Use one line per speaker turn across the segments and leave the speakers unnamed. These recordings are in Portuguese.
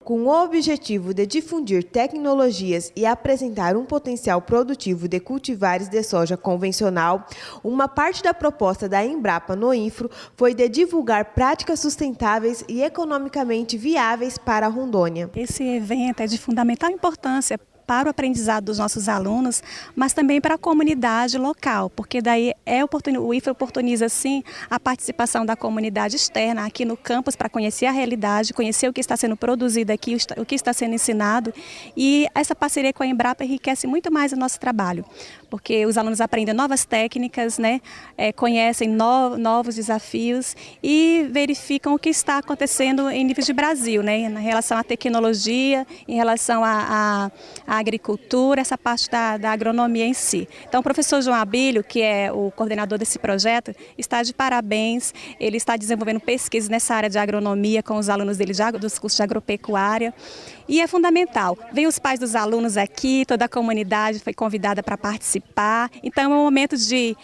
Com o objetivo de difundir tecnologias e apresentar um potencial produtivo de cultivares de soja convencional, uma parte da proposta da Embrapa no INFRO foi de divulgar práticas sustentáveis e economicamente viáveis para a Rondônia.
Esse evento é de fundamental importância para o aprendizado dos nossos alunos, mas também para a comunidade local, porque daí o IFRO oportuniza sim a participação da comunidade externa aqui no campus para conhecer a realidade, conhecer o que está sendo produzido aqui, o que está sendo ensinado, e essa parceria com a Embrapa enriquece muito mais o nosso trabalho, porque os alunos aprendem novas técnicas, né, conhecem novos desafios e verificam o que está acontecendo em nível de Brasil, né, em relação à tecnologia, em relação à agricultura, essa parte da agronomia em si. Então o professor João Abílio, que é o coordenador desse projeto, está de parabéns, ele está desenvolvendo pesquisas nessa área de agronomia com os alunos dele dos cursos de agropecuária e é fundamental. Vem os pais dos alunos aqui, toda a comunidade foi convidada para participar, então é um momento de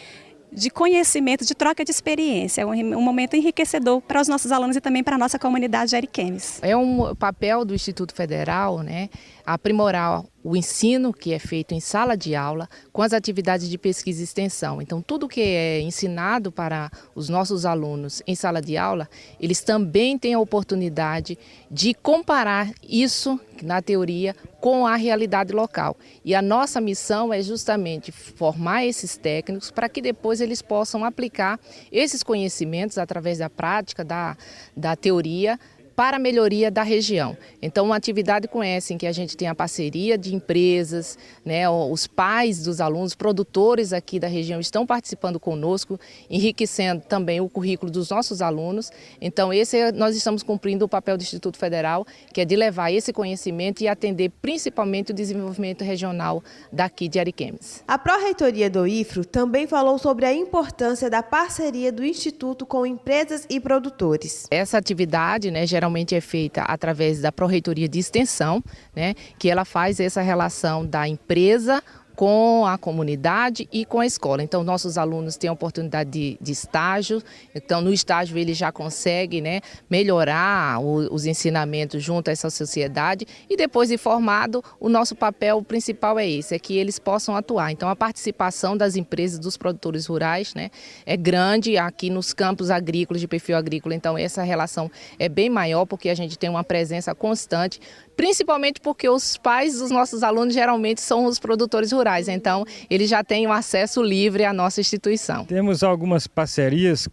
conhecimento, de troca de experiência, é um momento enriquecedor para os nossos alunos e também para a nossa comunidade de ariquemes.
É um papel do Instituto Federal, né, aprimorar o ensino que é feito em sala de aula com as atividades de pesquisa e extensão. Então, tudo que é ensinado para os nossos alunos em sala de aula, eles também têm a oportunidade de comparar isso, na teoria, com a realidade local. E a nossa missão é justamente formar esses técnicos para que depois eles possam aplicar esses conhecimentos através da prática, da teoria, para a melhoria da região. Então, uma atividade com essa em que a gente tem a parceria de empresas, né, os pais dos alunos, produtores aqui da região estão participando conosco, enriquecendo também o currículo dos nossos alunos. Então, nós estamos cumprindo o papel do Instituto Federal, que é de levar esse conhecimento e atender principalmente o desenvolvimento regional daqui de Ariquemes.
A Pró-Reitoria do IFRO também falou sobre a importância da parceria do Instituto com empresas e produtores.
Essa atividade, né, geralmente é feita através da Pró-Reitoria de Extensão, né, que ela faz essa relação da empresa com a comunidade e com a escola. Então, nossos alunos têm a oportunidade de estágio, então no estágio eles já conseguem, né, melhorar os ensinamentos junto a essa sociedade e depois de formado, o nosso papel principal é esse, é que eles possam atuar. Então, a participação das empresas, dos produtores rurais, né, é grande aqui nos campos agrícolas, de perfil agrícola, então essa relação é bem maior porque a gente tem uma presença constante, principalmente porque os pais dos nossos alunos geralmente são os produtores rurais, então eles já têm um acesso livre à nossa instituição.
Temos algumas parcerias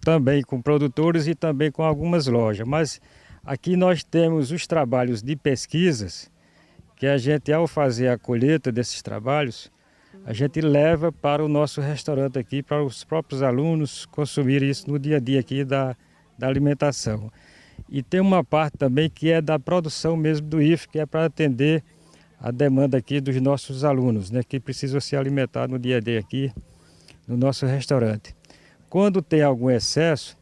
também com produtores e também com algumas lojas, mas aqui nós temos os trabalhos de pesquisas, que a gente, ao fazer a colheita desses trabalhos, a gente leva para o nosso restaurante aqui, para os próprios alunos consumirem isso no dia a dia aqui da alimentação. E tem uma parte também que é da produção mesmo do IFRO, que é para atender a demanda aqui dos nossos alunos, né, que precisam se alimentar no dia a dia aqui no nosso restaurante. Quando tem algum excesso,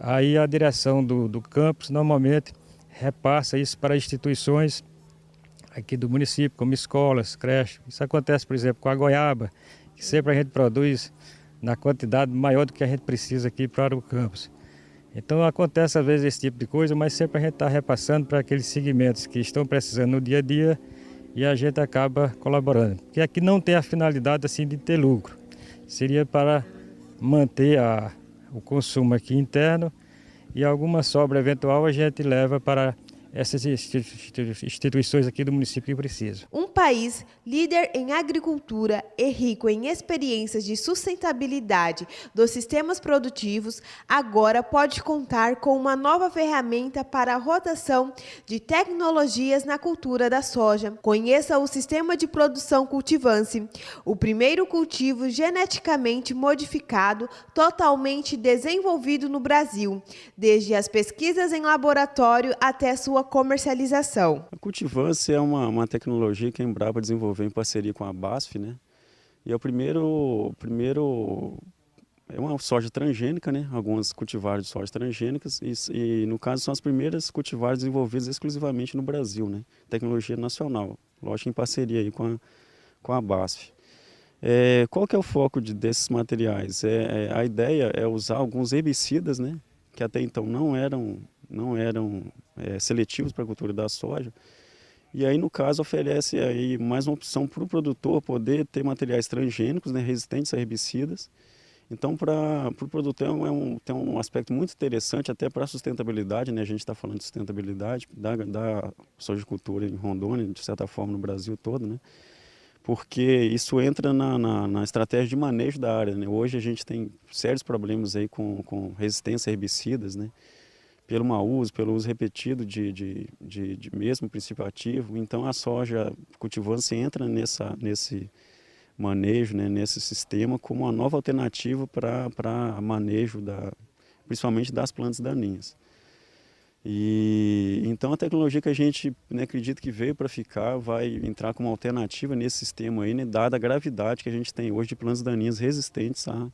aí a direção do campus normalmente repassa isso para instituições aqui do município, como escolas, creches. Isso acontece, por exemplo, com a goiaba, que sempre a gente produz na quantidade maior do que a gente precisa aqui para o campus. Então acontece às vezes esse tipo de coisa, mas sempre a gente está repassando para aqueles segmentos que estão precisando no dia a dia e a gente acaba colaborando. Porque aqui não tem a finalidade assim de ter lucro, seria para manter o consumo aqui interno e alguma sobra eventual a gente leva para essas instituições aqui do município que precisam.
Um país líder em agricultura e rico em experiências de sustentabilidade dos sistemas produtivos, agora pode contar com uma nova ferramenta para a rotação de tecnologias na cultura da soja. Conheça o sistema de produção Cultivance, o primeiro cultivo geneticamente modificado, totalmente desenvolvido no Brasil, desde as pesquisas em laboratório até sua comercialização.
A Cultivance é uma tecnologia que a Embrapa desenvolveu em parceria com a BASF, né? E é o primeiro é uma soja transgênica, né? Algumas cultivares de soja transgênicas e no caso são as primeiras cultivares desenvolvidas exclusivamente no Brasil, né? Tecnologia nacional, lógico em parceria aí com a BASF. Qual que é o foco desses materiais? A ideia é usar alguns herbicidas, né? Que até então não eram seletivos para a cultura da soja. E aí, no caso, oferece aí mais uma opção para o produtor poder ter materiais transgênicos, né, resistentes a herbicidas. Então, para o produtor tem um aspecto muito interessante até para a sustentabilidade, né? A gente está falando de sustentabilidade da sojicultura em Rondônia, de certa forma no Brasil todo, né? Porque isso entra na estratégia de manejo da área, né? Hoje a gente tem sérios problemas aí com resistência a herbicidas, né? Pelo mau uso, pelo uso repetido de mesmo princípio ativo. Então a soja cultivando-se entra nesse manejo, né, nesse sistema como uma nova alternativa para manejo principalmente das plantas daninhas. E então a tecnologia que a gente, né, acredita que veio para ficar vai entrar como alternativa nesse sistema aí, né, dada a gravidade que a gente tem hoje de plantas daninhas resistentes a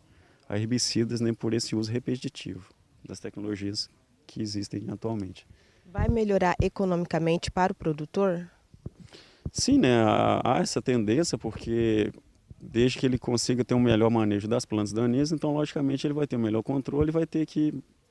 herbicidas, né, por esse uso repetitivo das tecnologias que existem atualmente.
Vai melhorar economicamente para o produtor?
Sim, né, há essa tendência porque desde que ele consiga ter um melhor manejo das plantas daninhas, então logicamente ele vai ter um melhor controle, vai ter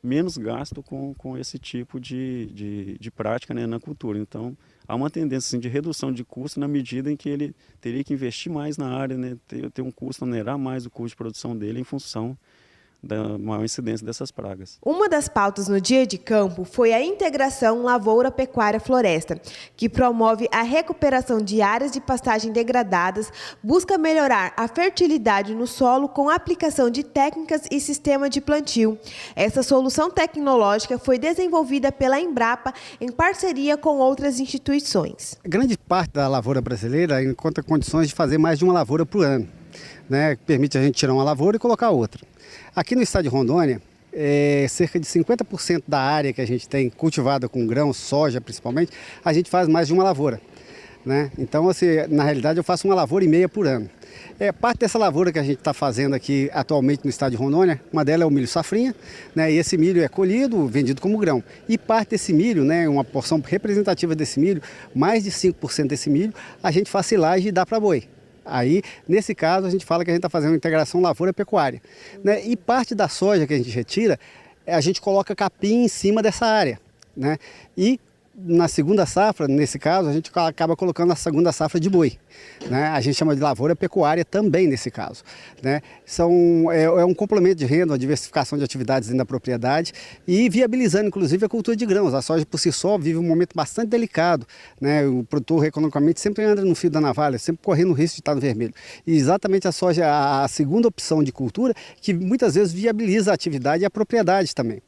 menos gasto com esse tipo de prática, né, na cultura. Então há uma tendência assim, de redução de custo na medida em que ele teria que investir mais na área, né, ter um custo, onerar mais o custo de produção dele em função da maior incidência dessas pragas.
Uma das pautas no Dia de Campo foi a integração lavoura-pecuária-floresta, que promove a recuperação de áreas de pastagem degradadas, busca melhorar a fertilidade no solo com a aplicação de técnicas e sistema de plantio. Essa solução tecnológica foi desenvolvida pela Embrapa em parceria com outras instituições.
Grande parte da lavoura brasileira encontra condições de fazer mais de uma lavoura por ano, né? Permite a gente tirar uma lavoura e colocar outra. Aqui no estado de Rondônia, cerca de 50% da área que a gente tem cultivada com grãos, soja principalmente, a gente faz mais de uma lavoura, né? Então, assim, na realidade, eu faço uma lavoura e meia por ano. Parte dessa lavoura que a gente está fazendo aqui atualmente no estado de Rondônia, uma delas é o milho safrinha, né? E esse milho é colhido, vendido como grão. E parte desse milho, né, uma porção representativa desse milho, mais de 5% desse milho, a gente faz silagem e dá para boi. Aí, nesse caso, a gente fala que a gente está fazendo uma integração lavoura-pecuária, né? E parte da soja que a gente retira, a gente coloca capim em cima dessa área, né? E na segunda safra, nesse caso, a gente acaba colocando a segunda safra de boi, né? A gente chama de lavoura-pecuária também nesse caso, né? É um complemento de renda, uma diversificação de atividades dentro da propriedade e viabilizando, inclusive, a cultura de grãos. A soja, por si só, vive um momento bastante delicado, né? O produtor, economicamente, sempre anda no fio da navalha, sempre correndo o risco de estar no vermelho. E exatamente a soja é a segunda opção de cultura que muitas vezes viabiliza a atividade e a propriedade também.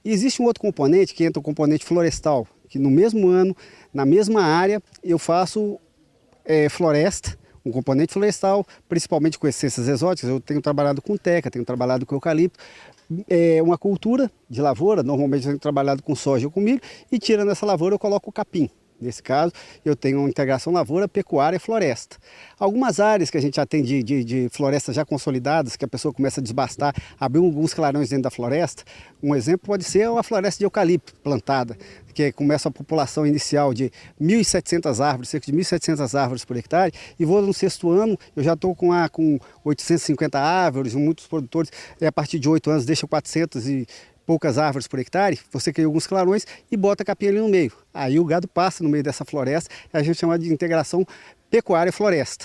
E existe um outro componente, que entra o componente florestal, que no mesmo ano, na mesma área, eu faço floresta, um componente florestal, principalmente com essências exóticas. Eu tenho trabalhado com teca, tenho trabalhado com eucalipto, uma cultura de lavoura, normalmente eu tenho trabalhado com soja ou com milho, e tirando essa lavoura eu coloco o capim. Nesse caso, eu tenho uma integração lavoura, pecuária e floresta. Algumas áreas que a gente já tem de florestas já consolidadas, que a pessoa começa a desbastar, abrir alguns clarões dentro da floresta. Um exemplo pode ser a floresta de eucalipto plantada, que começa a população inicial de 1.700 árvores, cerca de 1.700 árvores por hectare, e vou no sexto ano, eu já estou com 850 árvores, muitos produtores, a partir de 8 anos, deixam 400 e poucas árvores por hectare, você cria alguns clarões e bota a capinha ali no meio. Aí o gado passa no meio dessa floresta, a gente chama de integração pecuária-floresta.